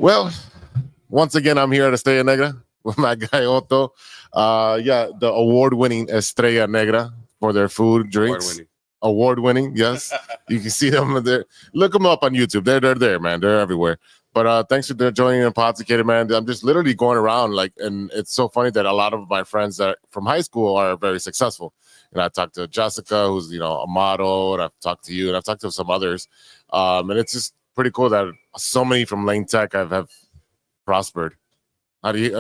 Well, once again, I'm here at Estrella Negra with my guy Otto. The award-winning Estrella Negra for their food, drinks. Award-winning, yes. You can see them there. Look them up on YouTube. They're there, man. They're everywhere. But thanks for joining InPodSicated, man. I'm just literally going around and it's so funny that a lot of my friends that from high school are very successful. And I talked to Jessica, who's a model, and I've talked to you, and I've talked to some others. And it's just pretty cool that so many from Lane Tech have prospered. How do you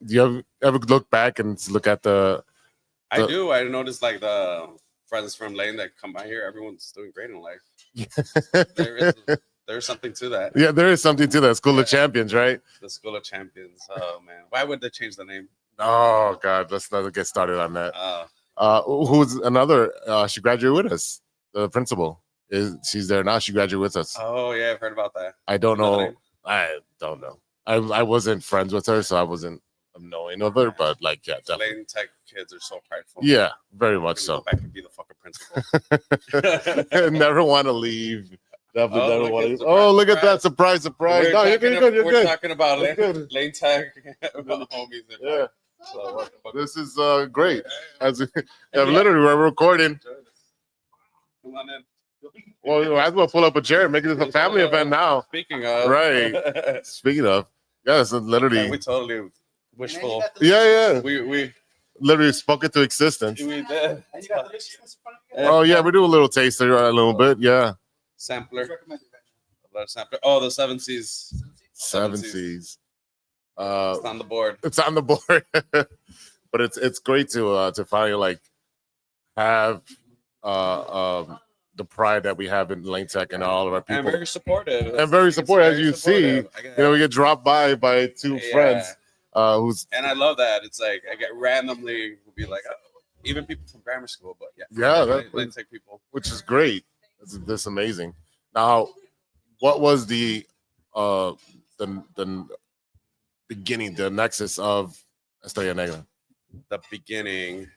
do you ever look back and look at the I do. I noticed the friends from Lane that come by here, everyone's doing great in life. There's something to that. Yeah, there is something to that. School of Champions, right? The School of Champions. Oh man, why would they change the name? Oh God, let's not get started on that. Who's another? She graduated with us. The principal she's there now. She graduated with us. Oh yeah, I've heard about that. I don't know. I don't know. I wasn't friends with her, so I wasn't knowing of her. But definitely. Lane Tech kids are so prideful. Yeah, very much so. Go back and be the fucking principal. Never want to leave. Definitely never want to leave. Oh, look at that! Surprise! We're no, you're good. You're we're good. talking about Lane Tech homies. Yeah. So, this is great. Literally, we're recording. Come on in. Well, you might as well pull up a chair and make it a family event now. Speaking of, right. Speaking of, yes, literally. We totally wishful. Yeah. We literally spoke it to existence. We did. Oh yeah, we do a little taster, a little bit. Yeah. Sampler. Oh, the 7 C's. 7 C's. It's on the board. It's on the board. But it's great to finally have the pride that we have in Lane Tech and all of our people. And very supportive. As you see. We get dropped by 2 friends. And I love that. It's I get randomly will be even people from grammar school, but Lane Tech people, which is great. That's amazing. Now, what was the beginning, the nexus of Estrella Negra? The beginning.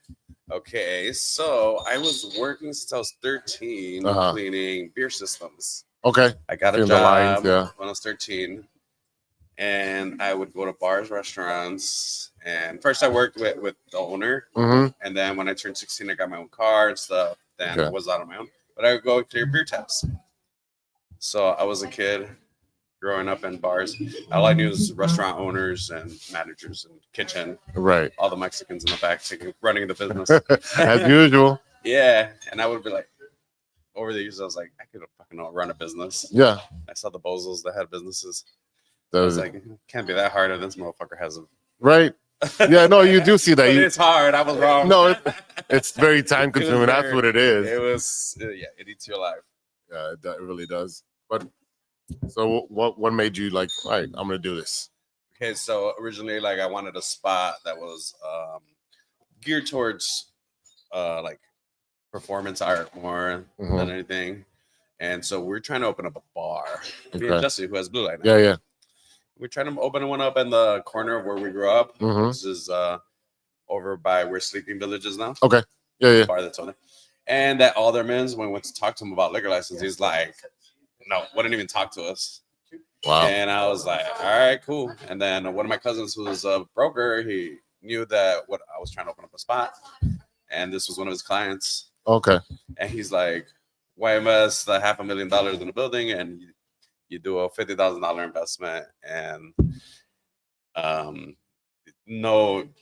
Okay, so I was working since I was 13, cleaning beer systems. Okay. I got a job when I was 13, and I would go to bars, restaurants, and first I worked with the owner, and then when I turned 16, I got my own car and stuff. Then I was out on my own, but I would go clear beer taps. So I was a kid growing up in bars. All I knew was restaurant owners and managers and kitchen. Right. All the Mexicans in the back running the business. As usual. Yeah. And I would be over the years, I was I could fucking run a business. Yeah. I saw the bozos that had businesses. I was can't be that hard. And this motherfucker has them. Right. Yeah, no, you do see that. It's hard. I was wrong. No, it's very time consuming. That's what it is. It was, it eats your life. Yeah, it really does. But so what made you all right, I'm gonna do this? Okay, so originally I wanted a spot that was geared towards performance art more than anything. And so we're trying to open up a bar. Me and Jesse, who has Blue Light now. Yeah. We're trying to open one up in the corner of where we grew up. This is over by where Sleeping Village is now. Okay. Yeah. Bar that's on it. And that Alderman's, when we went to talk to him about liquor license, he's no, wouldn't even talk to us. Wow. And I was all right, cool. And then one of my cousins who was a broker, he knew that what I was trying to open up a spot. And this was one of his clients. Okay. And he's why invest $500,000 in a building and you do a $50,000 investment and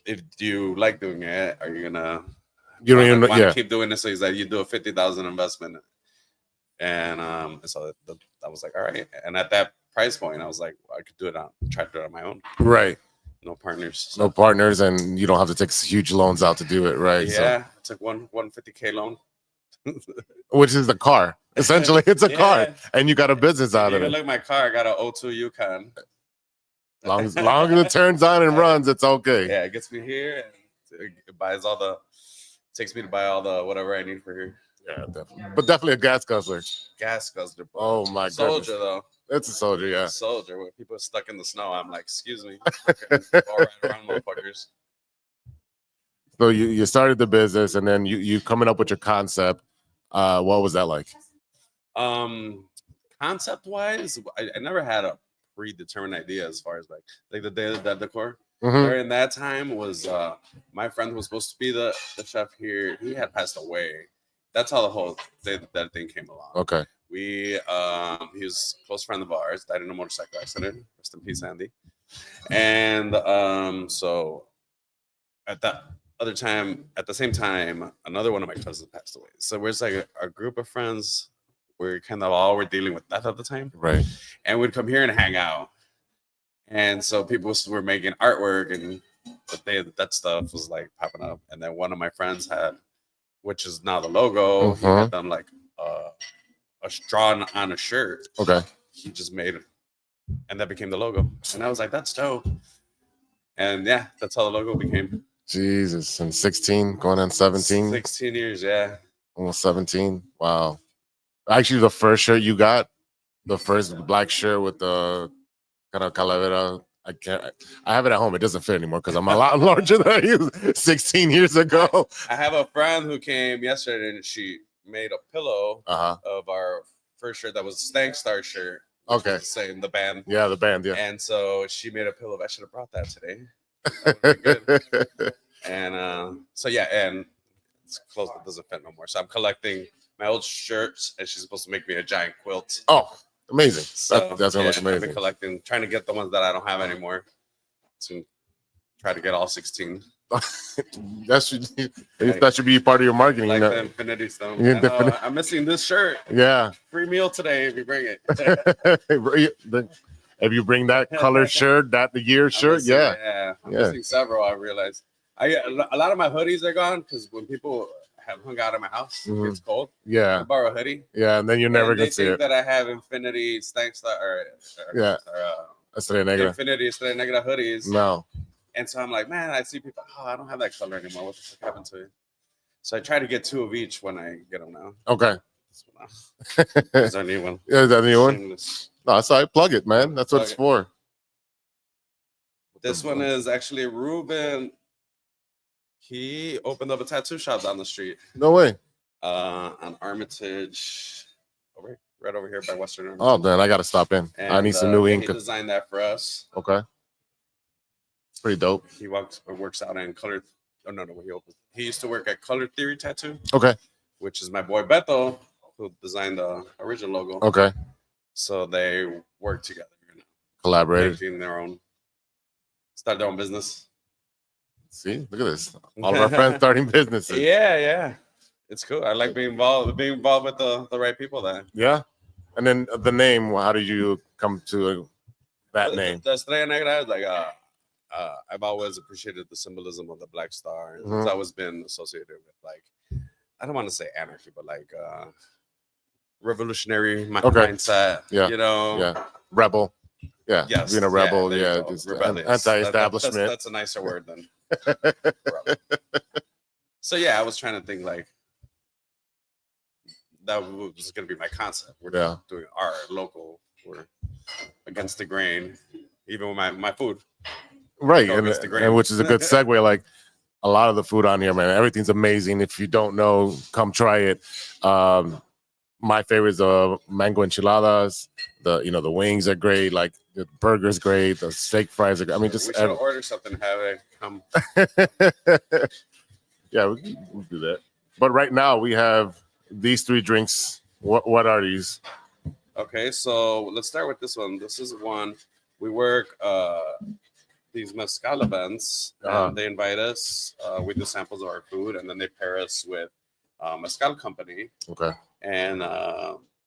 if you like doing it, are you gonna keep doing this? So he's you do a $50,000 investment. And so I was all right. And at that price point, I was I could try to do it on my own. Right. No partners. So. No partners, and you don't have to take huge loans out to do it, right? Yeah, I took one $150K loan. Which is the car. Essentially, it's a car. And you got a business out of it. Look at my car. I got an 02 Yukon. Long as it turns on and runs, it's okay. Yeah, it gets me here and it buys takes me to buy all the whatever I need for here. Yeah, definitely. But definitely a gas guzzler. Gas guzzler. Bro. Oh my god. Soldier though. It's a soldier, yeah. Soldier. When people are stuck in the snow, I'm excuse me. All right around motherfuckers. So you started the business and then you coming up with your concept. What was that like? Concept wise, I never had a predetermined idea as far as like the day of the decor. During that time was my friend who was supposed to be the chef here. He had passed away. That's how the whole that thing came along. Okay. He was a close friend of ours. Died in a motorcycle accident. Rest in peace, Andy. And so at that other time, at the same time, another one of my cousins passed away. So we're just like a group of friends. We're kind of all were dealing with death at the time, right? And we'd come here and hang out. And so people were making artwork, and that stuff was like popping up. And then one of my friends had, which is now the logo, he had done like a straw on a shirt. Okay. He just made it, and that became the logo. And I was like, that's dope. And yeah, that's how the logo became. Jesus, and 16, going on 17. 16 years, yeah. Almost 17. Wow. Actually, the first shirt you got, the first black shirt with the kind of calavera. I have it at home. It doesn't fit anymore because I'm a lot larger than I used 16 years ago. I have a friend who came yesterday and she made a pillow of our first shirt that was Stank Star shirt. Okay. Saying the band. Yeah, the band, yeah. And so she made a pillow. I should have brought that today. That good. And so yeah, and it's close. It doesn't fit no more. So I'm collecting my old shirts, and she's supposed to make me a giant quilt. Oh, amazing! So, that's gonna look amazing. I've been collecting, trying to get the ones that I don't have anymore, to try to get all 16. that should be part of your marketing. Like the Infinity Stone. I'm missing this shirt. Yeah. Free meal today if you bring it. If you bring that color shirt, the year shirt, I'm missing several. I realized. A lot of my hoodies are gone because when people have hung out at my house, it's cold. Yeah. I borrow a hoodie. Yeah, and then you're never gonna see it. That I have Infinity Stank Star or Estrella Negra. Infinity Estrella Negra hoodies. No. And so I'm like, man, I see people. Oh, I don't have that color anymore. What the fuck happened to it? So I try to get 2 of each when I get them now. Okay. Is our new one? Yeah, is that a new one? No, that's all right. Plug it, man. That's what it's for. This one is actually Ruben. He opened up a tattoo shop down the street. No way. On Armitage, right over here by Western Armitage. Oh, man, I got to stop in. And, I need some new ink. He designed that for us. Okay. Pretty dope. He works out in Color. Oh, no, he used to work at Color Theory Tattoo. Okay. Which is my boy Beto, who designed the original logo. Okay. So they work together. Collaborated. Start their own business. See, look at this. All of our friends starting businesses. Yeah. It's cool. I like being involved with the right people there. Yeah. And then the name, how did you come to that name? The Estrella Negra is like I've always appreciated the symbolism of the black star. It's always been associated with like, I don't want to say anarchy, but like revolutionary mindset. Yeah. Yeah. Rebel. Yeah. Yes. Being a rebel. Yeah. Just anti-establishment. That's a nicer word than so yeah, I was trying to think like that was going to be my concept. We're doing art, local. We're against the grain, even with my food. Right, and which is a good segue. Like a lot of the food on here, man, everything's amazing. If you don't know, come try it. My favorite is mango enchiladas. The wings are great. Like the burger's great. The steak fries are great. I mean, just we should order something and have it come. Yeah, we'll do that. But right now we have these 3 drinks. What are these? Okay, so let's start with this one. This is one we work these Mezcal events. They invite us. We do samples of our food, and then they pair us with Mezcal company. Okay. And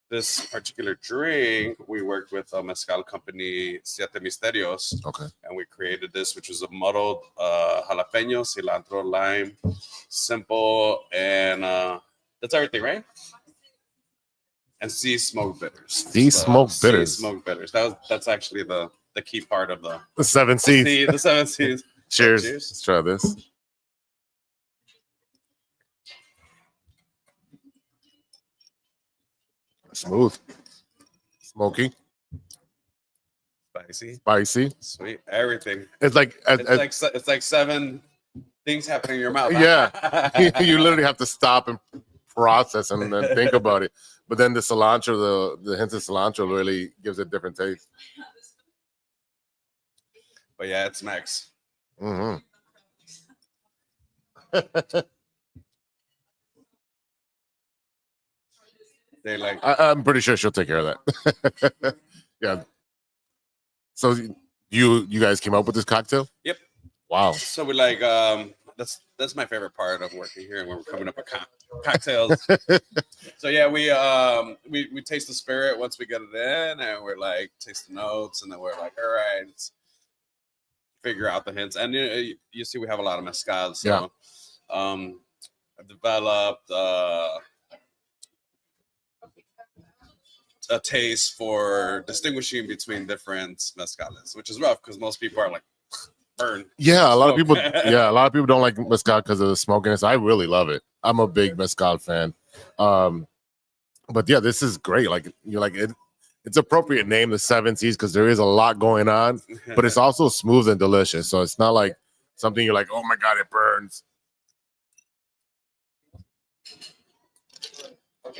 this particular drink, we worked with a Mezcal company, Siete Misterios. Okay. And we created this, which was a muddled jalapeno, cilantro, lime, simple, and that's everything, right? And sea smoked bitters. Sea smoked bitters. Sea smoked bitters. That's actually the key part of the 7 C's. The 7 C's. Cheers. Let's try this. Smooth. Smoky. Spicy. Sweet. Everything. It's like it's like 7 things happening in your mouth. Yeah. You literally have to stop and process and then think about it. But then the cilantro, the hint of cilantro really gives it a different taste. But yeah, it's Max. Mm-hmm. They like. I'm pretty sure she'll take care of that. Yeah. So you guys came up with this cocktail? Yep. Wow. So we like that's my favorite part of working here when we're coming up with cocktails. So yeah, we taste the spirit once we get it in, and we're like taste the notes, and then we're like, all right, let's figure out the hints. And you see, we have a lot of mezcal, so I've developed a taste for distinguishing between different mezcales, which is rough because most people are like burn. Yeah, a lot of people. Yeah, a lot of people don't like mezcal because of the smokiness. I really love it. I'm a big mezcal fan. But yeah, this is great. Like you're like it. It's appropriate name the Seven Seas because there is a lot going on, but it's also smooth and delicious. So it's not like something you're like, oh my god, it burns.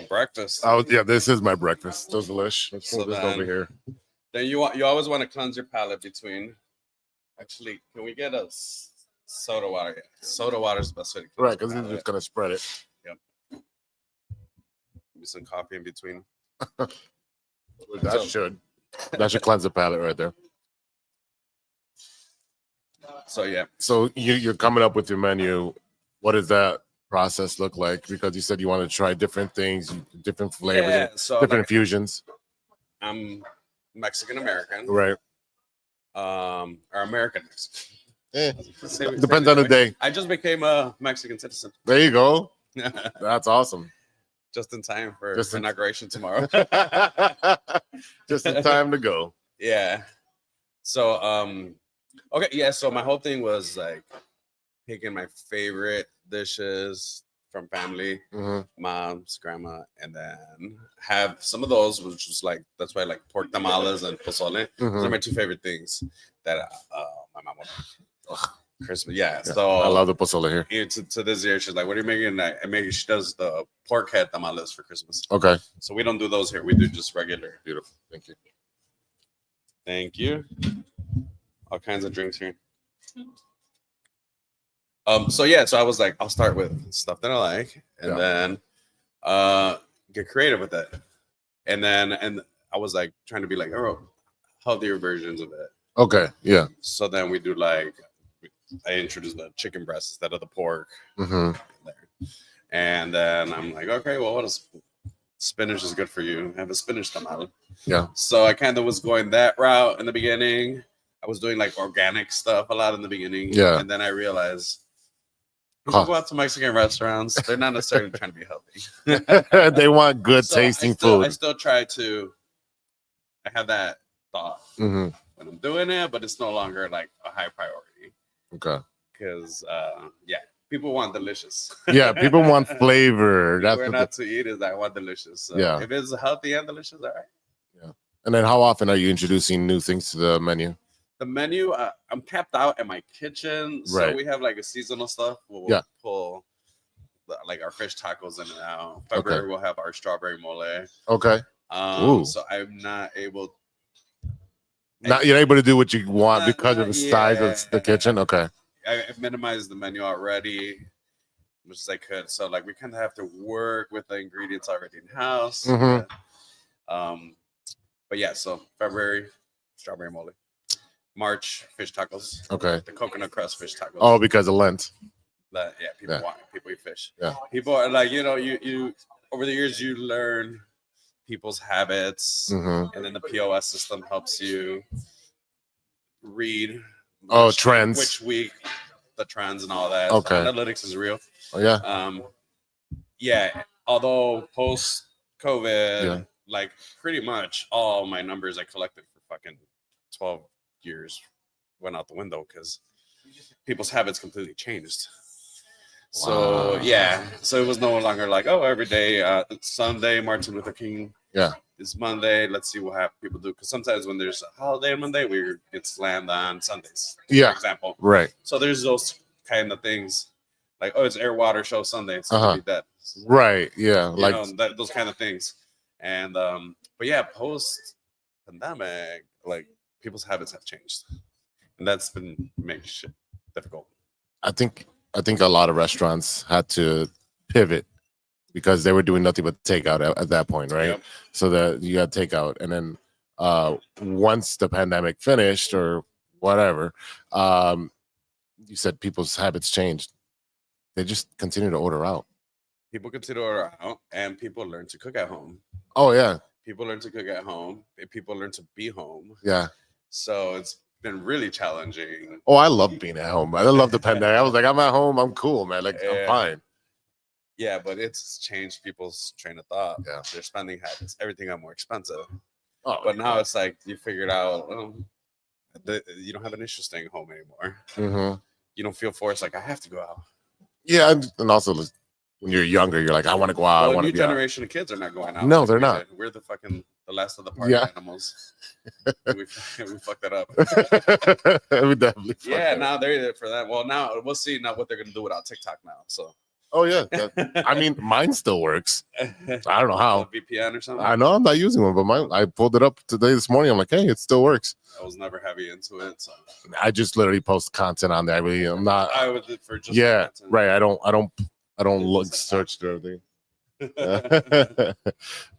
Breakfast. Oh yeah, this is my breakfast. Those delish. Let's So put this then- over here. Then you always want to cleanse your palate between. Actually, can we get a soda water? Yeah. Soda water is the best way to cleanse Right, because your it's palate. just gonna spread it. Maybe some coffee in between. That should cleanse the palate right there. So yeah. So you're coming up with your menu. What does that process look like? Because you said you want to try different things, different flavors, Yeah, so different like, infusions. I'm Mexican American. Right. Or American Mexican. Depends on the day. I just became a Mexican citizen. There you go. That's awesome. Just in time for inauguration tomorrow. Just in time to go. Yeah. So okay, yeah, so my whole thing was like picking my favorite dishes from family, mom's, grandma, and then have some of those, which was like that's why I like pork tamales and pozole. Those are my two favorite things that my mom would make. Christmas, yeah. So I love the pozole here. To this year, she's like, "What are you making?" I make. She does the pork head tamales for Christmas. Okay. So we don't do those here. We do just regular. Beautiful. Thank you. Thank you. All kinds of drinks here. So yeah, so I was like, I'll start with stuff that I like, and then get creative with it. And I was like trying to be like, oh, healthier versions of it. Okay. Yeah. So then we do like I introduced the chicken breast instead of the pork. And then I'm like, okay, well, what is spinach is good for you? Have a spinach tamale. Yeah. So I kind of was going that route in the beginning. I was doing like organic stuff a lot in the beginning. Yeah. And then I realized people go out to Mexican restaurants. They're not necessarily trying to be healthy. They want good tasting food. I still try to. I have that thought when I'm doing it, but it's no longer like a high priority. Okay. Because people want delicious. Yeah, people want flavor. That's what not to eat is I want delicious. So yeah. If it's healthy and delicious, all right. Yeah. And then how often are you introducing new things to the menu? The menu, I'm capped out at my kitchen, so we have like a seasonal stuff. We'll pull like our fish tacos in and out. February we'll have our strawberry mole. Okay. So I'm not able. You're able to do what you want because of the size of the kitchen. Okay. I minimized the menu already, much as I could. So like we kind of have to work with the ingredients already in house. But yeah, so February strawberry mole. March fish tacos. Okay. The coconut crust fish tacos. Oh, because of Lent. People want it. People eat fish. Yeah. People are like, you over the years you learn people's habits, and then the POS system helps you read trends. Which week the trends and all that. Okay. So analytics is real. Oh yeah. Although post COVID, like pretty much all my numbers I collected for fucking 12 years went out the window because people's habits completely changed. So so it was no longer like, oh, every day Sunday Martin Luther King it's Monday, let's see what people do, because sometimes when there's a holiday on Monday it's slammed on Sundays, for example, right? So there's those kind of things like, oh, it's air water show Sunday, it's gonna be that, right? Yeah, like those kind of things. And but yeah, post pandemic, like people's habits have changed, and that's been making shit difficult. I think a lot of restaurants had to pivot because they were doing nothing but takeout at that point, right? Yep. So that you got takeout, and then once the pandemic finished or whatever, you said people's habits changed. They just continue to order out. People continue to order out, and people learn to cook at home. Oh yeah, people learn to cook at home. People learn to be home. Yeah. So it's been really challenging. Oh, I love being at home. I love the pandemic. I was like, I'm at home. I'm cool, man. Like, I'm fine. Yeah, but it's changed people's train of thought. Yeah. Their spending habits. Everything got more expensive. Oh, but now it's like you figured out you don't have an issue staying home anymore. Mm-hmm. You don't feel forced like I have to go out. Yeah, and also when you're younger, you're like, I want to go out. Well, I want new to generation of kids are not going out. No, they're not. We're the last of the party animals. we fucked that up. We definitely. Yeah, now they're there for that. Well, now we'll see now what they're gonna do without TikTok now. So. Oh yeah, I mean, mine still works. I don't know how. VPN or something. I know I'm not using one, but I pulled it up this morning. I'm like, hey, it still works. I was never heavy into it, so I just literally post content on there. I'm not. I would for just content. Right. I don't look search through everything.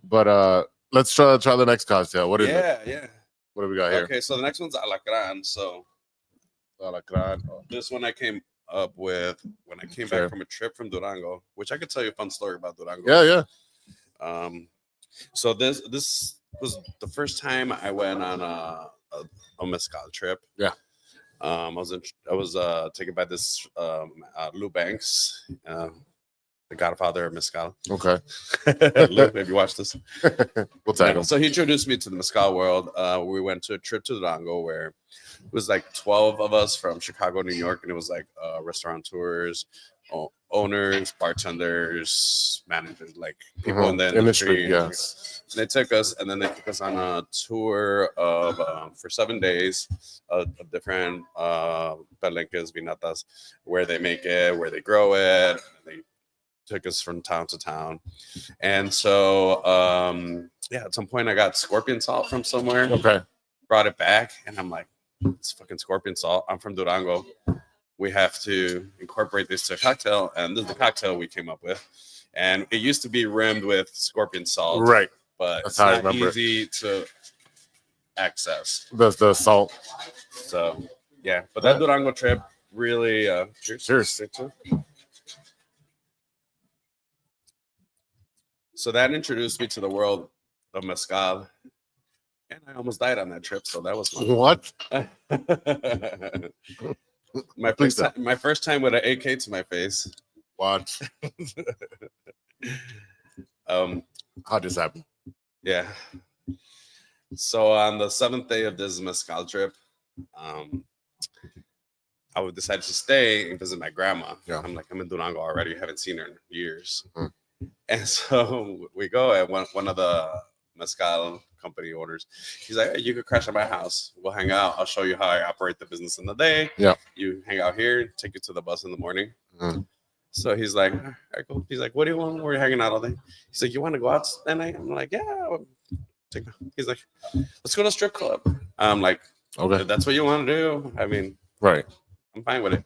But let's try the next cocktail. What is it? Yeah. What do we got here? Okay, so the next one's alacran. So alacran. This one I came up with when I came back from a trip from Durango, which I could tell you a fun story about Durango. Yeah. So this was the first time I went on a mezcal trip. Yeah. I was taken by this Lou Banks, the godfather of mezcal. Okay. Lou, have you watched this? We'll tag him. So he introduced me to the mezcal world. We went to a trip to Durango where it was like 12 of us from Chicago, New York, and it was like restaurateurs, owners, bartenders, managers, like people in the industry. Yes. And they took us, and then they took us on a tour of for 7 days of different palenques, vinatas, where they make it, where they grow it. They took us from town to town, and so at some point I got scorpion salt from somewhere. Okay. Brought it back, and I'm like, it's fucking scorpion salt. I'm from Durango. We have to incorporate this to a cocktail, and this is the cocktail we came up with. And it used to be rimmed with scorpion salt, right? But it's not easy to access. The salt. So yeah, but that Durango trip really cheers. So that introduced me to the world of mezcal. And I almost died on that trip, so that was fun. What? my first time with an AK to my face. What? How does that happen? Yeah. So on the 7th day of this mezcal trip, I would decide to stay and visit my grandma. Yeah. I'm like, I'm in Durango already. Haven't seen her in years. Mm-hmm. And so we go, and one of the mezcal company owners, he's like, hey, you could crash at my house. We'll hang out. I'll show you how I operate the business in the day. Yeah. You hang out here, take you to the bus in the morning. Mm-hmm. So he's like, all right, cool. He's like, what do you want? We're hanging out all day. He's like, you want to go out tonight? I'm like, yeah. He's like, let's go to a strip club. I'm like, okay, if that's what you want to do. I mean, right. I'm fine with it.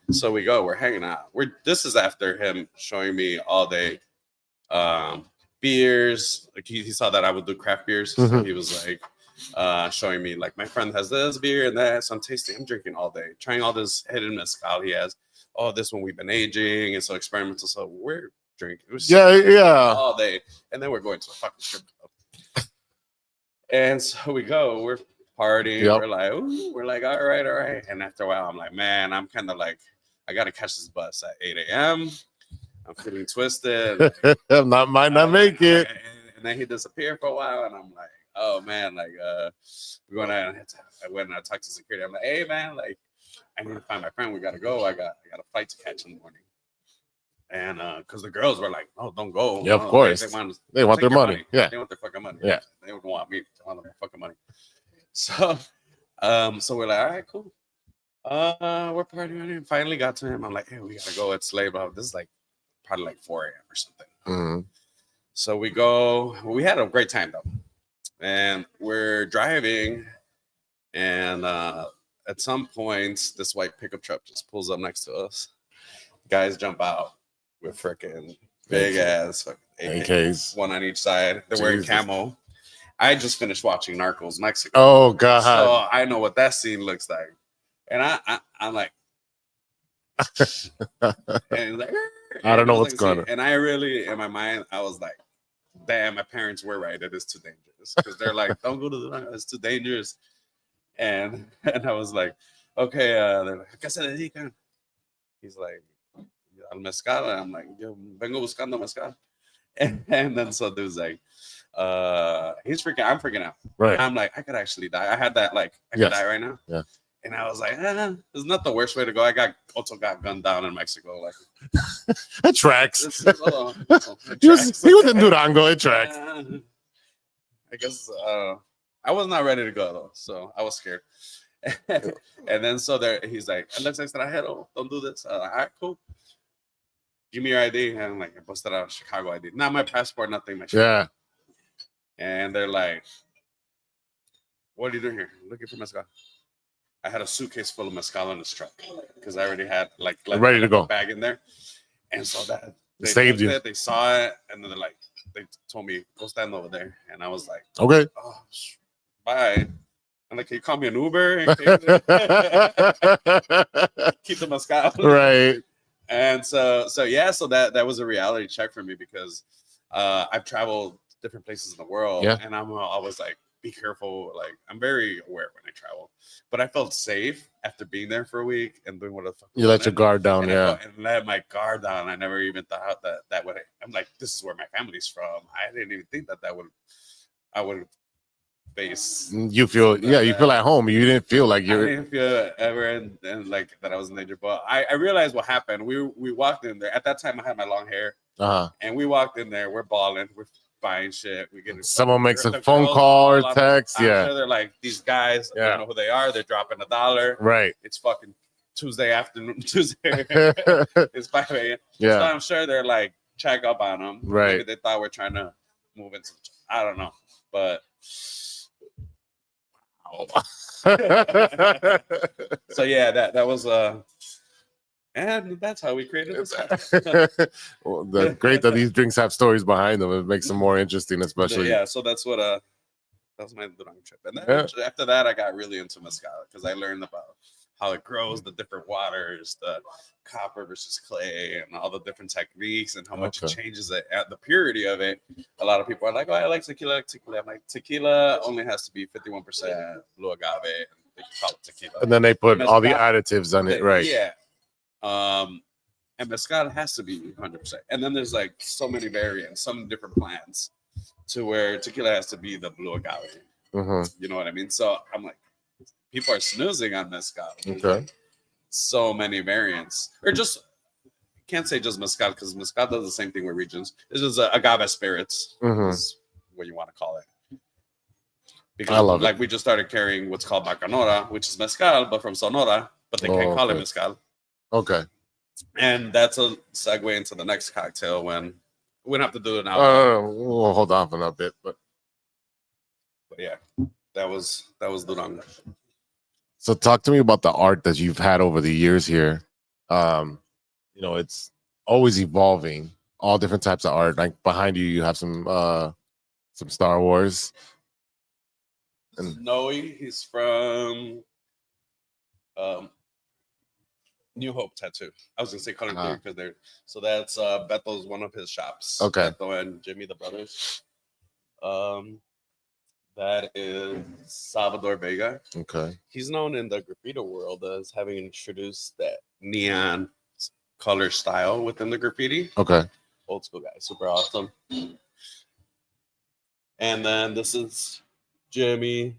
So we go. We're hanging out. This is after him showing me all day beers. Like he saw that I would do craft beers. Mm-hmm. So he was like showing me like my friend has this beer and that. So I'm drinking all day, trying all this hidden mezcal he has. Oh, this one we've been aging and so experimental. So we're drinking. All day, and then we're going to a fucking strip club. And so we go. We're partying. Yep. We're like, ooh, we're like, all right. And after a while, I'm like, man, I'm kind of like, I gotta catch this bus at 8 a.m. I'm feeling twisted. might not make it. And then he disappeared for a while, and I'm like, oh man, like we're going out. I went and I talked to security. I'm like, hey man, like I need to find my friend. We gotta go. I got a flight to catch in the morning. And because the girls were like, no, don't go. Yeah, of course. They want their money. Yeah, they want their fucking money. Yeah, they don't want me. They want their fucking money. So, so we're like, all right, cool. We're partying and finally got to him. I'm like, hey, we gotta go. It's late. This is like probably like 4 a.m. or something. Mm-hmm. So we go. We had a great time though, and we're driving, and at some point, this white pickup truck just pulls up next to us. Guys jump out with freaking big ass AKs, one on each side. They're wearing camo. I just finished watching Narcos Mexico. Oh God! So I know what that scene looks like, and I'm like, and like, I don't know what's going on. And I really, in my mind, I was like, damn, my parents were right. It is too dangerous because they're like, don't go to the. It's too dangerous. And I was like, okay. They're like, ¿qué se dedican? He's like, al mezcal. And I'm like, yo vengo buscando mezcal. And then so dude's like, I'm freaking out. Right. I'm like, I could actually die. I had that like, I could die right now. Yeah. And I was like, it's not the worst way to go. I got gunned down in Mexico. Like, it tracks. It tracks. He was in Durango. It tracks. I guess I was not ready to go though, so I was scared. And then so he's like, "Alex extranjero, don't do this." All right, cool. Give me your ID. And I'm like, I busted out a Chicago ID. Not my passport, nothing. My shit. Yeah. And they're like, "What are you doing here? I'm looking for mezcal." I had a suitcase full of mezcal in this truck because I already had like ready to go bag in there. And so that they saved you. They saw it, and then they told me, go stand over there. And I was like, okay, oh, bye. I'm like, can you call me an Uber? Keep the mezcal. Right. And so that was a reality check for me because I've traveled different places in the world, and I'm always like, be careful. Like, I'm very aware when I travel, but I felt safe after being there for a week and doing what the fuck. You let your guard down, and let my guard down. I never even thought that would. I'm like, this is where my family's from. I didn't even think I would face. You feel, you feel at home. You didn't feel like you're. I didn't feel ever and like that I was in danger. But I realized what happened. We walked in there. At that time, I had my long hair, and we walked in there. We're balling. We're buying shit. We get someone makes a phone call or text. I'm sure they're like, these guys, I don't know who they are. They're dropping $1. Right. It's fucking Tuesday afternoon. It's 5 a.m. Yeah. So I'm sure they're like, check up on them. Right. Maybe they thought we're trying to move into. I don't know, but. So yeah, that was and that's how we created this. Well, great that these drinks have stories behind them. It makes them more interesting, especially. Yeah, so that's what that was my Durango trip. And then after that, I got really into mezcal because I learned about how it grows, the different waters, the copper versus clay, and all the different techniques, and how much it changes it, the purity of it. A lot of people are like, "Oh, I like tequila." I'm like, tequila only has to be 51% blue agave, and they call it tequila. And then they put all the additives on it, right? Yeah. And mezcal has to be 100%. And then there's like so many variants, some different plants, to where tequila has to be the blue agave. You know what I mean? So I'm like, people are snoozing on mezcal. Okay. So many variants, or just can't say just mezcal because mezcal does the same thing with regions. This is agave spirits, is what you want to call it. Because I love it. Like we just started carrying what's called bacanora, which is mezcal, but from Sonora, but they can't call it mezcal. Okay. And that's a segue into the next cocktail when we don't have to do it now. We'll hold on for a bit, but yeah, that was Durango. So talk to me about the art that you've had over the years here. It's always evolving, all different types of art. Like behind you have some Star Wars. And Snowy, he's from New Hope Tattoo. I was gonna say Color Blue because they're so that's Beto's one of his shops. Okay. Beto and Jimmy the brothers. That is Salvador Vega. Okay. He's known in the graffiti world as having introduced that neon color style within the graffiti. Okay. Old school guy, super awesome. And then this is Jimmy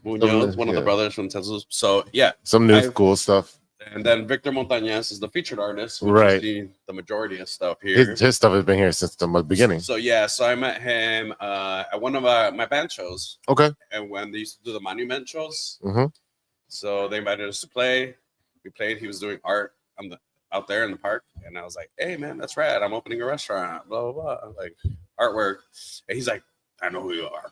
Munoz, one of the brothers from Texas. So yeah, some new school stuff. And then Victor Montañez is the featured artist, which right? Is the majority of stuff here. His stuff has been here since the beginning. So I met him at one of my band shows. Okay. And when they used to do the monument shows, so they invited us to play. We played. He was doing art out there in the park, and I was like, "Hey man, that's rad! I'm opening a restaurant." Blah blah blah. Like artwork, and he's like, "I know who you are.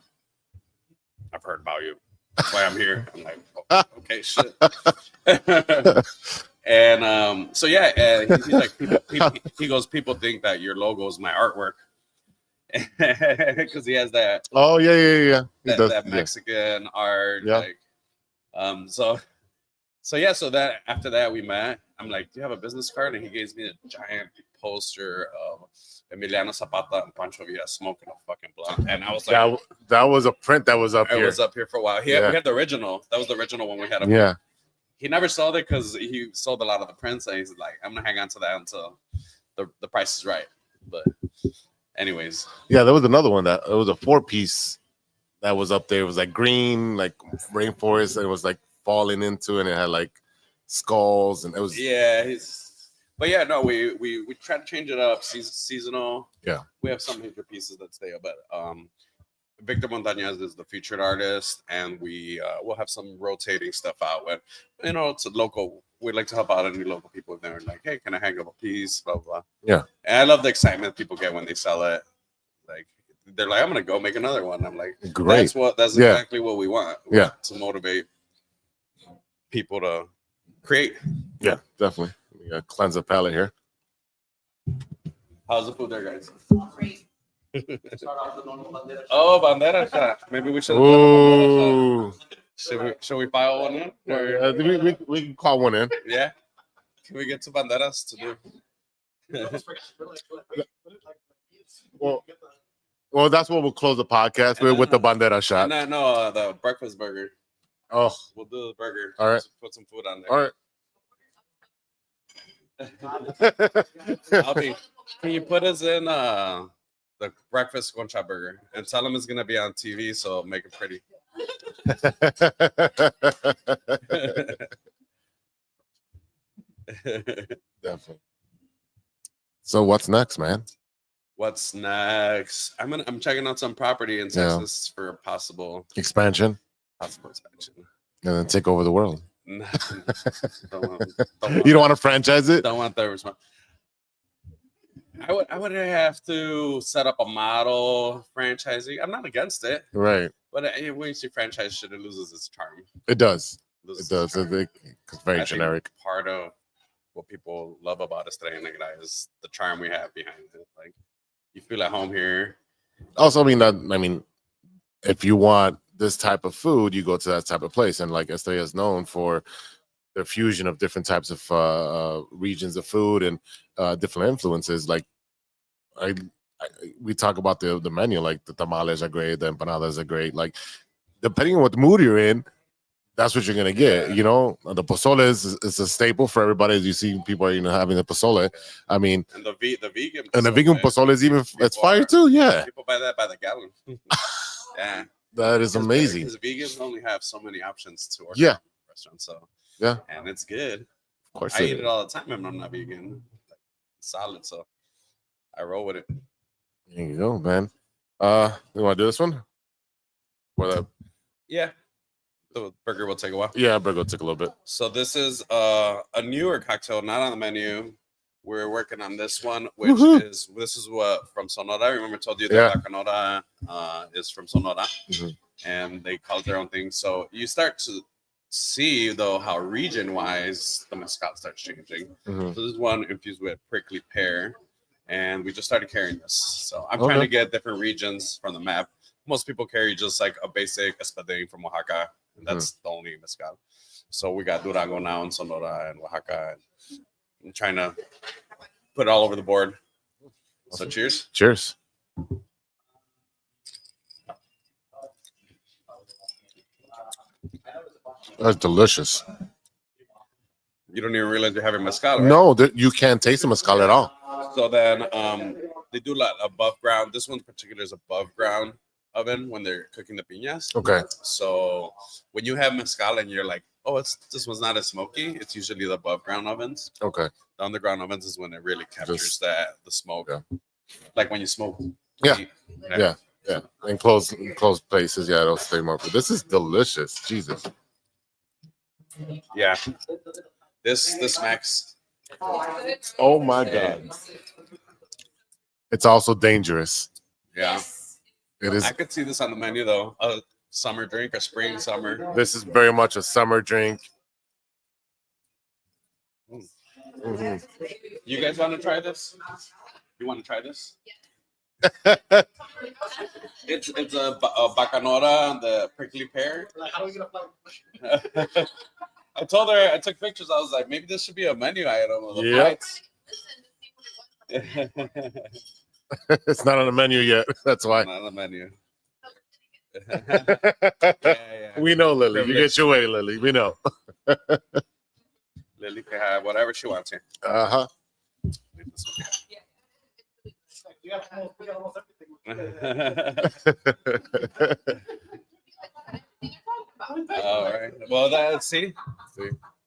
I've heard about you." That's why I'm here. I'm like, oh, okay, shit. And so yeah, he's like, he goes, people think that your logo is my artwork because he has that. Oh yeah. That Mexican art, like, so yeah, so that after that we met. I'm like, do you have a business card? And he gives me a giant poster of Emiliano Zapata and Pancho Villa smoking a fucking blunt, and I was like, that was a print that was up here. It was up here for a while. We had the original. That was the original one we had up here. He never sold it because he sold a lot of the prints, and he's like, I'm gonna hang on to that until the price is right. But anyways, yeah, there was another one that it was a 4-piece that was up there. It was like green, like rainforest, and it was like falling into, and it had like skulls, and it was but yeah, no, we try to change it up, seasonal. Yeah, we have some major pieces that stay up, but Victor Montañez is the featured artist, and we'll have some rotating stuff out when it's a local. We'd like to help out any local people if they're like, hey, can I hang up a piece? Blah blah. Yeah, and I love the excitement people get when they sell it. Like they're like, I'm gonna go make another one. I'm like, great. That's exactly what we want. To motivate people to create. Yeah, definitely. We got cleanse the palate here. How's the food there, guys? Great. Oh, bandera shot. Maybe we should have done a bandera shot. Should we file one in? We can call one in. Yeah. Can we get some banderas to do? Well, that's what we'll close the podcast with the bandera shot. No, the breakfast burger. Oh, we'll do the burger. All right. Put some food on there. All right. Can you put us in the breakfast concha burger and tell them it's gonna be on TV, so make it pretty. Definitely. So what's next, man? What's next? I'm checking out some property in Texas for a possible expansion. Possible expansion. And then take over the world. You don't want to franchise it? Don't want that response. I would have to set up a model franchising. I'm not against it. Right. But when you see franchise shit, it loses its charm. It does. It does. It's very generic. Part of what people love about Estrella Negra is the charm we have behind it. Like, you feel at home here. Also, I mean, if you want this type of food, you go to that type of place. And like Estrella is known for the fusion of different types of regions of food and different influences. Like we talk about the menu, like the tamales are great, the empanadas are great. Like depending on what mood you're in, that's what you're gonna get. The pozole is a staple for everybody. As you see, people are having the pozole. I mean, and the vegan pozole, and the vegan pozole is even it's fire too. Yeah, people buy that by the gallon. Yeah. That is amazing. Because vegans only have so many options to order in restaurants. So and it's good. Of course, I eat it all the time, and I'm not vegan. It's solid, so I roll with it. There you go, man. You want to do this one? Yeah, the burger will take a while. Yeah, burger will take a little bit. So this is a newer cocktail, not on the menu. We're working on this one, which is what from Sonora. I remember I told you that La Canora is from Sonora, and they call it their own thing. So you start to see though how region-wise the mezcal starts changing. So this is one infused with prickly pear, and we just started carrying this. So I'm trying to get different regions from the map. Most people carry just like a basic espadín from Oaxaca, and that's the only mezcal. So we got Durango now in Sonora and Oaxaca. I'm trying to put it all over the board. So cheers. Cheers. That's delicious. You don't even realize you're having mezcal, right? No, you can't taste the mezcal at all. So then they do a lot above ground. This one in particular is above ground oven when they're cooking the piñas. Okay. So when you have mezcal and you're like, oh, this one's not as smoky, it's usually the above ground ovens. Okay. The underground ovens is when it really captures the smoke. Yeah. Like when you smoke. Yeah. In closed places, it'll stay more. But this is delicious. Jesus. Yeah. This smacks. Oh my God. It's also dangerous. Yeah. It is. I could see this on the menu though. summer drink, a spring summer. This is very much a summer drink. Mm-hmm. You guys want to try this? You want to try this? It's a bacanora and the prickly pear. I told her, I took pictures. I was like, maybe this should be a menu item of the flights. It's not on the menu yet. That's why. Not on the menu. We know, Lily. You get your way, Lily. We know. Lily can have whatever she wants here. Uh-huh. All right. Well, let's see.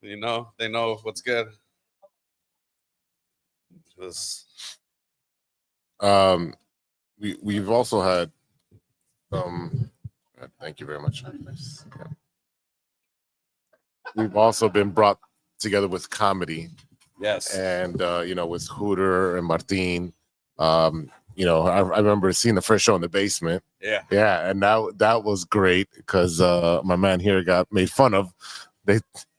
You know, they know what's good. This. We've also had. Thank you very much. We've also been brought together with comedy. Yes. And you know, with Hooter and Martin. You know, I remember seeing the first show in the basement. Yeah. Yeah, and that was great because my man here got made fun of.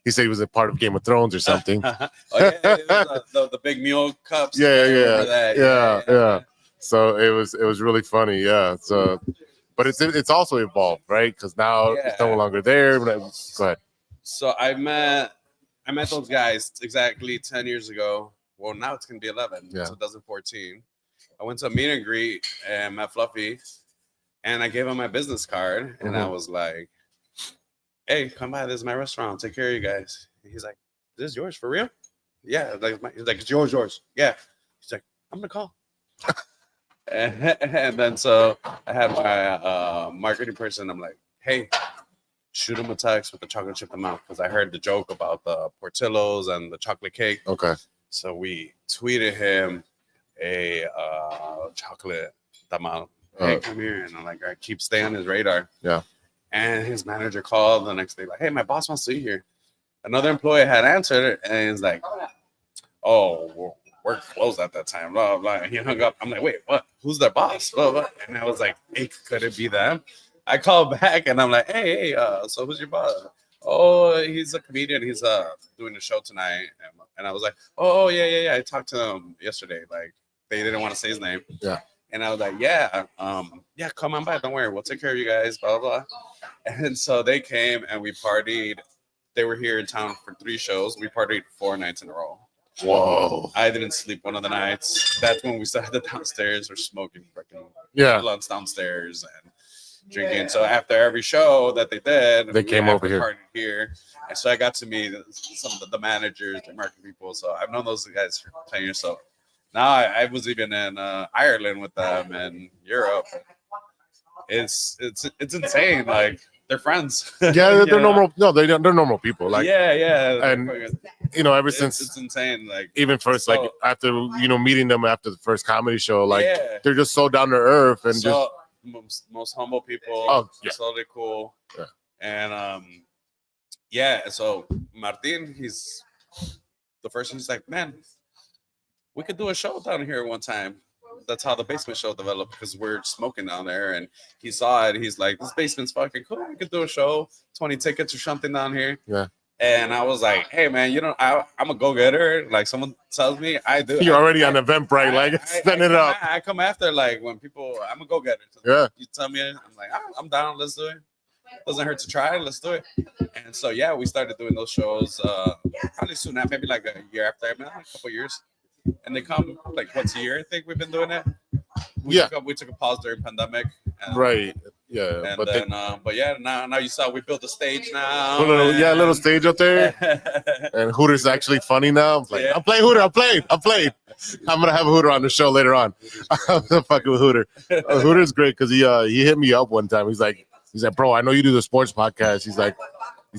He said he was a part of Game of Thrones or something. Oh, yeah, it was, the big mule cups. Yeah. So it was really funny. Yeah. So, but it's also evolved, right? Because now it's no longer there. Go ahead. So I met those guys exactly 10 years ago. Well, now it's gonna be 11. Yeah. 2014. I went to a meet and greet and met Fluffy, and I gave him my business card, and I was like, "Hey, come by. This is my restaurant. I'll take care of you guys." And he's like, "This is yours for real?" Yeah. He's like, "It's yours." Yeah. He's like, "I'm gonna call." and then so I had my marketing person. I'm like, "Hey, shoot him a text with the chocolate chip amount," because I heard the joke about the Portillo's and the chocolate cake. Okay. So we tweeted him a chocolate tamal. Hey, come here. And I'm like, I keep staying on his radar. Yeah. And his manager called the next day, like, "Hey, my boss wants to see you here." Another employee had answered, and he's like, "Oh, we're closed at that time." Blah, blah. And he hung up. I'm like, "Wait, what? Who's their boss?" Blah, blah. And I was like, "Hey, could it be them?" I called back, and I'm like, "Hey, so who's your boss?" "Oh, he's a comedian. He's doing a show tonight." And I was like, "Oh, yeah. I talked to him yesterday. Like, they didn't want to say his name." Yeah. And I was like, "Yeah, come on by. Don't worry. We'll take care of you guys." Blah, blah. And so they came and we partied. They were here in town for 3 shows. We partied 4 nights in a row. Whoa. I didn't sleep one of the nights. That's when we started downstairs. We're smoking freaking blunts downstairs and drinking. So after every show that they did, they came over here. Partied here. And so I got to meet some of the managers, the marketing people. So I've known those guys for 10 years. So now I was even in Ireland with them and Europe. It's insane. Like, they're friends. Yeah, they're normal. No, they're normal people. Like, yeah. And you know, ever since it's insane. Like, even first, like after meeting them after the first comedy show, like they're just so down to earth and just most humble people. Oh, yeah. So they're cool. Yeah. And so Martin, he's the first one. He's like, "Man, we could do a show down here one time." That's how the basement show developed, because we're smoking down there, and he saw it. He's like, "This basement's fucking cool. We could do a show, 20 tickets or something down here." Yeah. And I was like, "Hey, man, I'm a go-getter. Like, someone tells me, I do." You're already on Eventbrite, like, spin it up. I come after, like, when people, I'm a go-getter. Yeah. You tell me, I'm like, I'm down. Let's do it. Doesn't hurt to try. Let's do it. And so, yeah, we started doing those shows probably soon after, maybe like a year after, a couple years. And they come like once a year. I think we've been doing it. We took a pause during pandemic. Right. Yeah. And but now you saw we built a stage now. A little stage up there. And Hooter's actually funny now. I'm like, I'm playing Hooter. I'm playing. I'm gonna have a Hooter on the show later on. I'm fucking with Hooter. Hooter's great because he hit me up one time. He's like, "Bro, I know you do the sports podcast." He's like,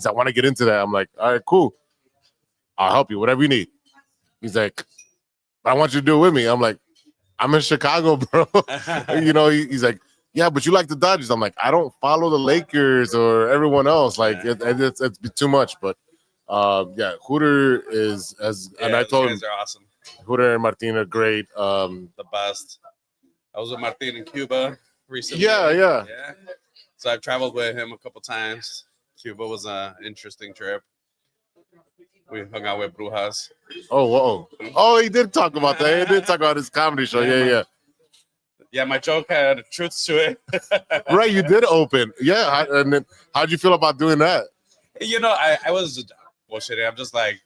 I want to get into that. I'm like, "All right, cool. I'll help you. Whatever you need." He's like, "I want you to do it with me." I'm like, "I'm in Chicago, bro." He's like, "Yeah, but you like the Dodgers." I'm like, "I don't follow the Lakers or everyone else. Like, it's too much." But Hooter is and I told him, they're awesome. Hooter and Martin are great. The best. I was with Martin in Cuba recently. Yeah. So I've traveled with him a couple times. Cuba was an interesting trip. We hung out with Brujas. Oh, whoa. Oh, he did talk about that. He did talk about his comedy show. Yeah. Yeah, my joke had truths to it. Right, you did open. Yeah, and then how'd you feel about doing that? You know, I was bullshitting. I'm just like,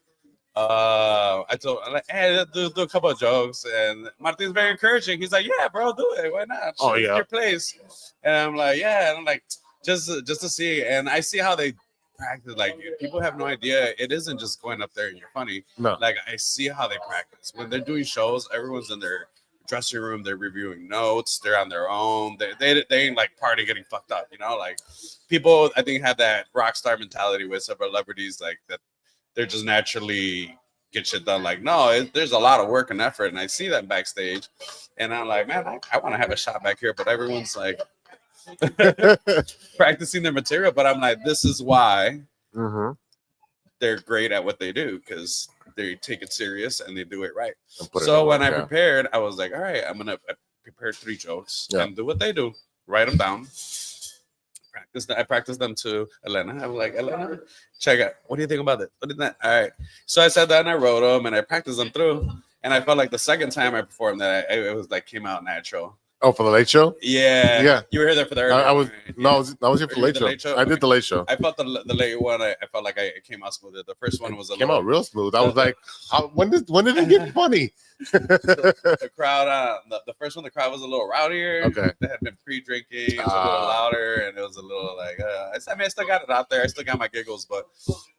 I told, I'm like, hey, do a couple of jokes, and Martin's very encouraging. He's like, yeah, bro, do it. Why not? Oh, It's yeah. your place. And I'm like, yeah. And I'm like, just to see, and I see how they practice. Like, people have no idea. It isn't just going up there and you're funny. No. Like, I see how they practice when they're doing shows. Everyone's in their dressing room. They're reviewing notes. They're on their own. They ain't like party getting fucked up. You know, like people I think have that rock star mentality with celebrities like that. They're just naturally get shit done. Like, no, there's a lot of work and effort, and I see that backstage, and I'm like, man, I want to have a shot back here, but everyone's like practicing their material. But I'm like, this is why they're great at what they do, because they take it serious and they do it right. So when I prepared, I was like, all right, I'm gonna prepare 3 jokes and do what they do, write them down. I practiced them to Elena. I'm like, Elena, check out. What do you think about it? What did that? All right. So I said that and I wrote them and I practiced them through. And I felt like the second time I performed that, it was like came out natural. Oh, for the Late Show? Yeah. You were there for the early I was right? No, I was here for the Late Show. I did the Late Show. I felt the late one. I felt like I came out smooth. The first one was came out real smooth. I was like, when did it get funny? The crowd, the first one, the crowd was a little rowdier. Okay. They had been pre-drinking. It was a little louder, and it was a little like, I mean, I still got it out there. I still got my giggles, but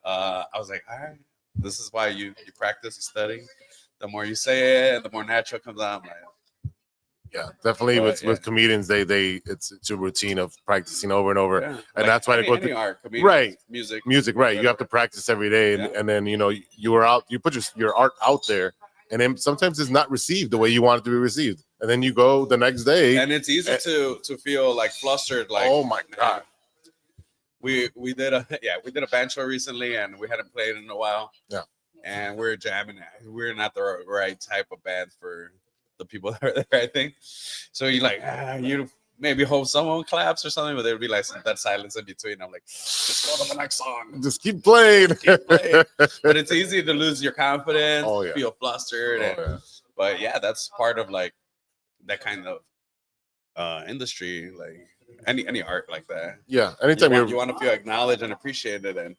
I was like, all right, this is why you practice, you study. The more you say it, the more natural it comes out. I'm like, yeah, definitely. With comedians, they it's a routine of practicing over and over, and like that's why they go through art, right music, right. Whatever. You have to practice every day, and then you put your art out there, and then sometimes it's not received the way you want it to be received, and then you go the next day, and it's easy to feel like flustered, like, oh my god. We did a band show recently, and we hadn't played in a while. Yeah, and we're jamming. We're not the right type of band for the people that are there, I think. So you like, you maybe hope someone claps or something, but there would be like that silence in between. I'm like, just go to the next song. Just keep playing. But it's easy to lose your confidence, feel flustered. But yeah, that's part of like that kind of industry, like any art like that. Yeah, anytime you want to feel acknowledged and appreciated, and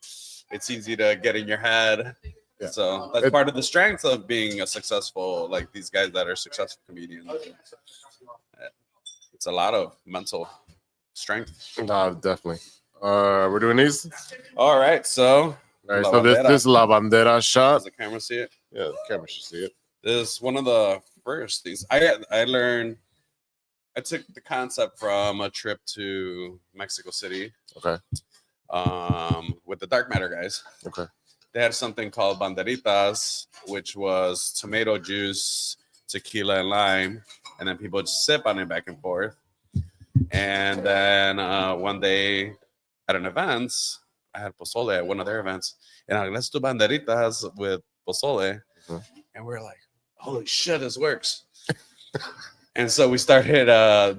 it's easy to get in your head. Yeah. So that's part of the strength of being a successful, like these guys that are successful comedians. It's a lot of mental strength. No, definitely. We're doing these. All right, so so this La Bandera shot. Does the camera see it? Yeah, the camera should see it. This is one of the first things I learned. I took the concept from a trip to Mexico City. Okay. With the Dark Matter guys. Okay. They had something called banderitas, which was tomato juice, tequila, and lime, and then people just sip on it back and forth. And then one day at an event, I had pozole at one of their events, and I'm like, let's do banderitas with pozole. And we're like, holy shit, this works. And so we started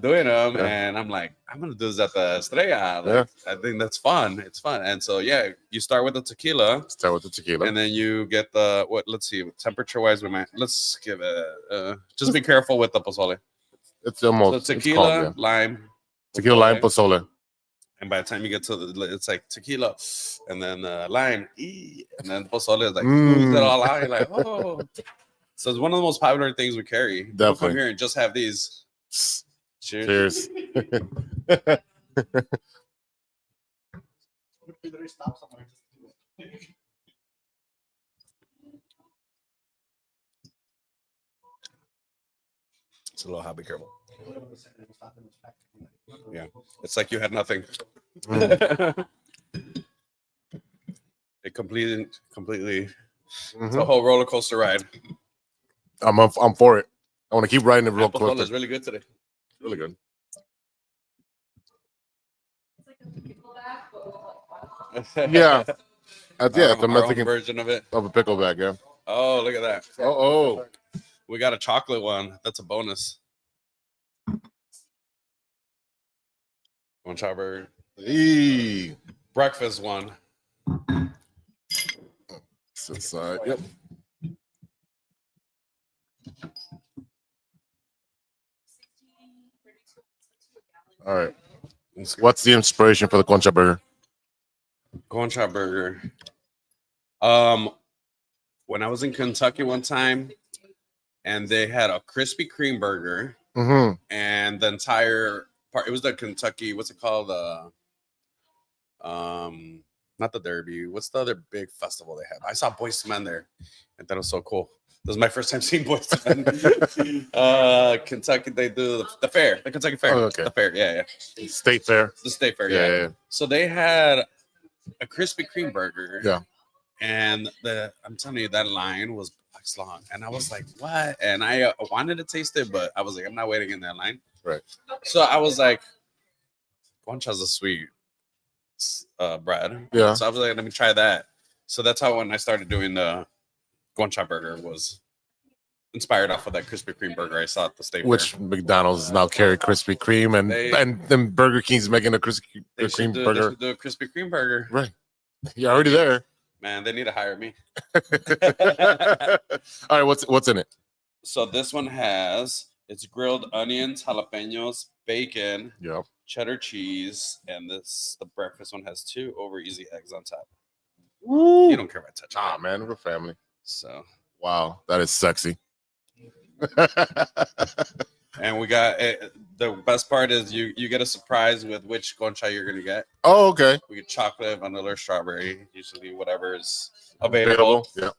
doing them, and I'm like, I'm gonna do this at the Estrella. Like, I think that's fun. It's fun. And so you start with the tequila. And then you get the let's see, temperature wise, let's give it. Just be careful with the pozole. It's almost tequila, lime. Tequila, lime, pozole. And by the time you get to it's like tequila, and then lime, and then pozole is like it all out. You're like, oh. So it's one of the most popular things we carry. Definitely. Come here and just have these. Cheers. It's a little hot. Be careful. Yeah, it's like you had nothing. It completely. It's a whole roller coaster ride. I'm for it. I want to keep riding it real quick. It's really good today. Really good. Yeah. The Mexican version of it. Of a pickleback, yeah. Oh, look at that. Oh. We got a chocolate one. That's a bonus. Want to try Hey. Breakfast one. Inside. Yep. All right. What's the inspiration for the Concha burger? Concha burger. When I was in Kentucky one time, and they had a Krispy Kreme burger, and the entire part. It was the Kentucky. What's it called? Not the Derby. What's the other big festival they have? I saw Boyz II Men there, and that was so cool. This was my first time seeing Boyz II Men. Kentucky, they do the fair, the Kentucky Fair. Oh, okay. The fair, yeah. State Fair. The State Fair, yeah. So they had a Krispy Kreme burger. Yeah. And I'm telling you, that line was blocks long. And I was like, what? And I wanted to taste it, but I was like, I'm not waiting in that line. Right. So I was like, Concha's a sweet bread. Yeah. So I was like, let me try that. So that's how when I started doing the Concha burger was inspired off of that Krispy Kreme burger I saw at the State Which Fair. McDonald's now carry Krispy Kreme, and then Burger King's making a Krispy Kreme burger. They should do a Krispy Kreme burger. Right. You're already there. Man, they need to hire me. All right, what's in it? So this one has it's grilled onions, jalapenos, bacon, Yep, cheddar cheese, and the breakfast one has 2 over easy eggs on top. Woo. You don't care about touching. Ah, man, we're family. So wow, that is sexy. And we got the best part is you get a surprise with which concha you're gonna get. Oh, okay. We get chocolate, vanilla, or strawberry. Usually, whatever is available. Yeah.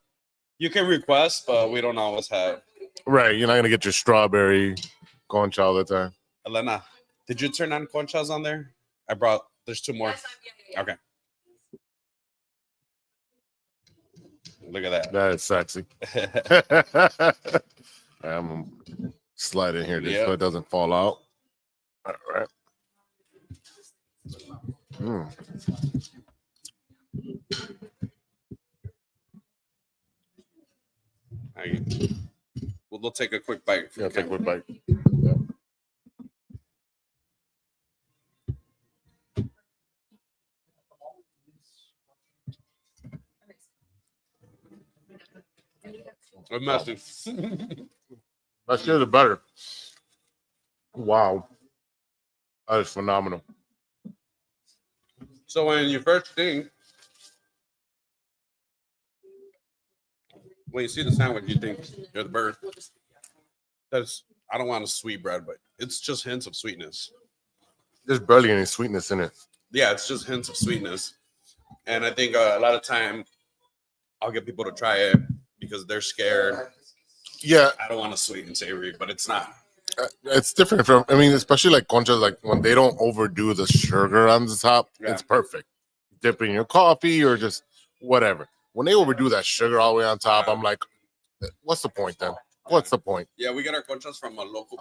You can request, but we don't always have. Right, you're not gonna get your strawberry concha all the time. Elena, did you turn on conchas on there? There's 2 more. Okay. Look at that. That is sexy. I'm gonna slide in here just so it doesn't fall out. All right. We'll take a quick bite. Yeah, take a quick bite. Yeah. I'm messy. That's the better. Wow. That is phenomenal. So when you see the sandwich, you think you're the burger. I don't want a sweet bread, but it's just hints of sweetness. There's barely any sweetness in it. Yeah, it's just hints of sweetness. And I think a lot of time I'll get people to try it because they're scared. Yeah. I don't want a sweet and savory, but it's not. It's different from, especially like conchas, like when they don't overdo the sugar on the top, it's perfect. Dip in your coffee or just whatever. When they overdo that sugar all the way on top, I'm like, what's the point then? What's the point? Yeah, we get our conchas from a local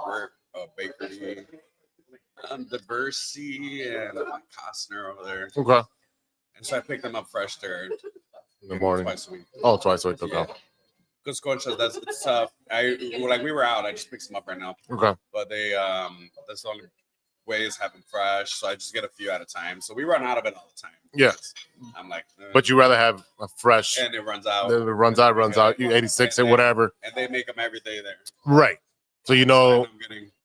bakery, Diversey and Costner over there. Okay. And so I pick them up fresh there in the morning. Twice a week. Oh, twice a week. Okay. Because conchas, it's tough. We were out. I just picked them up right now. Okay. But that's the only way is having fresh. So I just get a few at a time. So we run out of it all the time. Yeah. I'm like, but you rather have a fresh. And it runs out. It runs out. You 86 and whatever. And they make them every day there. Right. So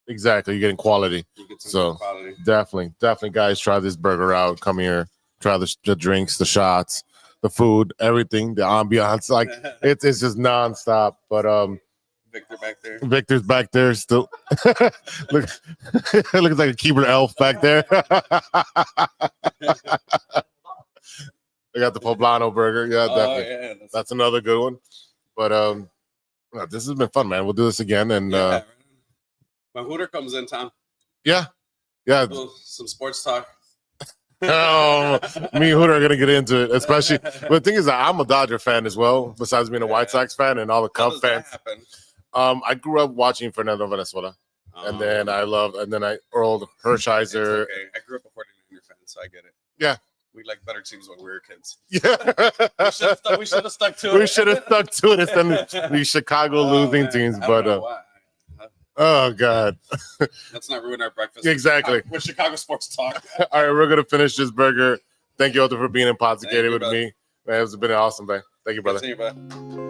exactly, you're getting quality. So quality. Definitely, guys, try this burger out. Come here, try the drinks, the shots, the food, everything, the ambiance. Like it's just nonstop. But Victor's back there still. Looks like a keeper elf back there. They got the poblano burger. Yeah, definitely. Yeah, that's another good one. But this has been fun, man. We'll do this again. And when Hooter comes in town. Yeah. Some sports talk. Oh, me and Hooter are gonna get into it, especially. But the thing is that I'm a Dodger fan as well, besides being a White Sox fan and all the Cubs fans. I grew up watching Fernando Venezuela, and then Earl Hershiser. Okay. I grew up a 49er fan, so I get it. Yeah. We like better teams when we were kids. Yeah. We should have stuck to it. We should have stuck to it instead of the Chicago losing teams. But Oh God. Let's not ruin our breakfast. Exactly. With Chicago sports talk. All right, we're gonna finish this burger. Thank you, Otto, for being InPodSicated with me. Man, it's been awesome, man. Thank you, brother. Good seeing you, bud.